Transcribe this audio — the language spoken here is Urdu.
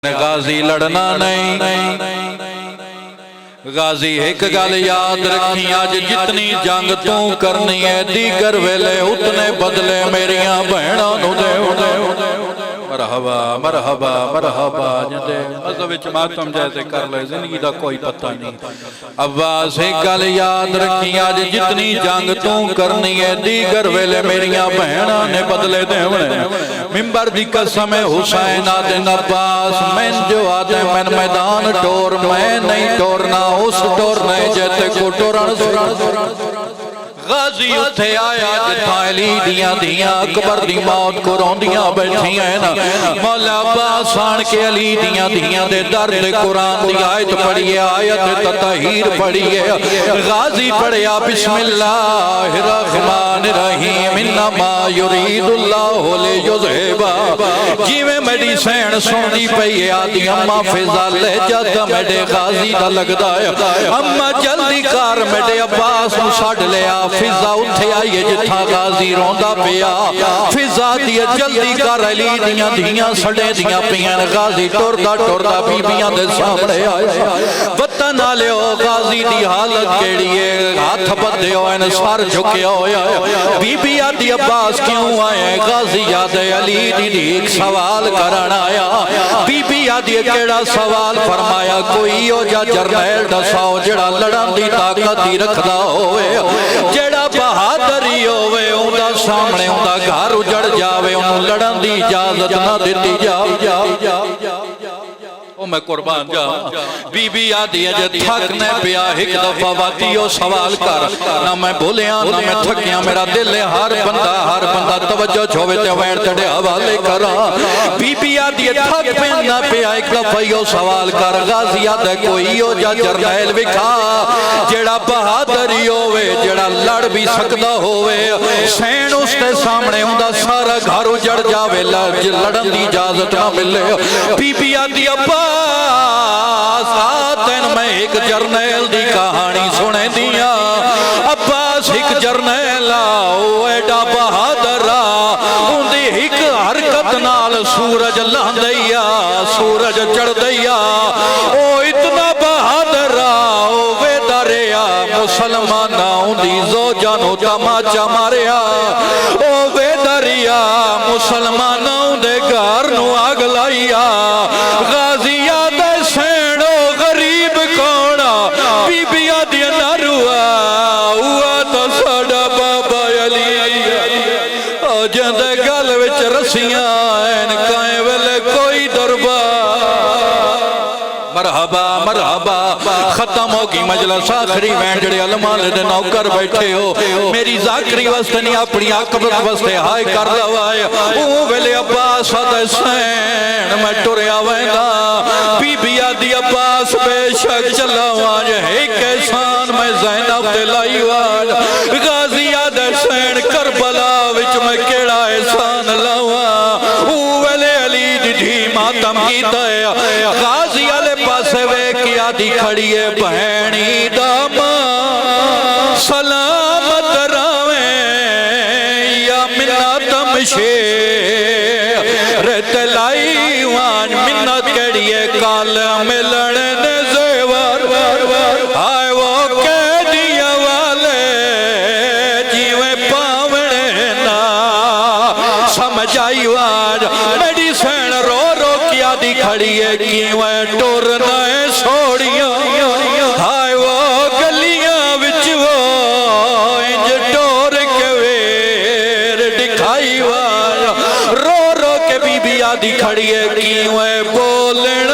غازی لڑنا نہیں، غازی ایک گل یاد رکھی، آج جتنی جنگ تو کرنی ہے دیگر ویلے اتنے بدلے میریاں بہنوں نو دے۔ مرحبا مرحبا مرحبا جندے مذہب ماتم جیسے کر لے، زندگی دا کوئی پتہ نہیں۔ عباس ایک گل یاد رکھی، آج جتنی جنگ تو کرنی ہے دیگر ویلے میریاں بہنوں نے بدلے دیونے۔ ممبر دی قسم حسین آدن عباس، میں جو آدھے میں میدان ٹور، میں نہیں ٹورنا اس ٹورنے جیتے کو ٹورن غازی اتھے آیا جتھاں علی دیاں دیاں اکبر دی موت کو روندیاں بیٹھی ہیں نا، مولا عباس آن کے علی دیاں دیاں دے درد قرآن دی آیت پڑھیے، آیت تطہیر پڑھیے، غازی پڑھیا بسم اللہ الرحمن الرحیم انما یرید اللہ لیذہبا، جیویں میری سین سنی پئی ہے آدھی اماں فضا لے جاتا میرے غازی دا لگدا ہے، اماں جلدی کار میرے عباس مساڑ لیا، فضا اتھے آئیے جتھا غازی روندا پیا، فضا دیا جلدی کر علی دیاں دیاں سڑے دیاں پیان، غازی ٹوردا بیبیاں دے سامنے آئے، وطن آلے ہو غازی دی حالت کیڑیے، ہاتھ بدے ہوئے سار جھکے ہوئے، بیبی آدھی عباس کیوں آئے، غازی یاد علی دی ایک سوال کرن آیا، بیبی آدھی کیڑا سوال فرمایا، کوئی ہو جا جرنیل دساؤ جڑا لڑن دی طاقت ہی رکھدا ہوئے، جڑا بہادری ہوئے اوندا سامنے اوندا گھر اجڑ جاوے، انہوں لڑن دی اجازت نہ دیتی جاؤ۔ او میں قربان جا بی بی آدھی ہے جے تھکنے پیا ایک دفعہ واتیو سوال کر، نہ میں بھولیاں نہ میں تھکیاں، میرا دل ہے ہر بندہ توجہ چھوڑے تے وین تڑے حوالے کرا، بی بی آدھی ہے تھک پہننا پیا ایک دفعہ یو سوال کر، غازی آدھے کوئی ہو جا جرنیل وکھا جڑا بہادری ہوئے جڑا لڑ بھی سکتا ہوئے، سین اس تے سامنے ہوندہ سارا گھر اجڑ جاوے لڑن دی اجازت نہ ملے، بی بی آدھی آتن میں ایک جرنیل دی کہانی سنے دیا، عباس ایک جرنیل آؤ ایڈا بہادر ان دی ایک حرکت نال سورج لان دیا، سورج چڑھ دیا، او اتنا بہادر آؤ وے دریا مسلمانوں دی زوجانو تماچا ماریا، او وے دریا مسلمانوں دے گھر نو آگ لائیا، غازی آدھے سینو غریب کونا بی بی آدھی ناروا ہوا تو ساڑا بابا علی، او جندے گل وچ رسیاں این کائیں ویلے کوئی دربار، مرحبا مرحبا ختم ہوگی مجلس آخری وین جڑے علماء دے نوکر بیٹھے ہو، میری ذاکری واسطے نہیں اپنی عقبت واسطے ہائے کر لوائے، او ویلے عباس آدھے سین میں ٹوریا ویندہ، بی بی آدھی عباس بے شک چلا وانج ایک احسان میں زینب دلائی وانج، غازی آدھے سین کربلا وچ میں کیڑا احسان لوا، او ویلے علی دی ماتم کی دے، غازی علی پاسے وے کی آدھی کھڑی ہے بہنی داما سلامت راویں یا منت مشیر رتلائی وان منت کڑیے کال ملن زیور، آئے وہ کہہ دیا والے جیویں پاونے نا سمجھائی وان، میری سین رو رو کیا دی کھڑی ہے کیویں ٹورنا ہے سوڑیاں، آئے وہ گلیاں وچ وہ انج ٹور کے ویر دکھائی وان، رو رو کے بی بی آدھی کھڑی ہے کیویں بولن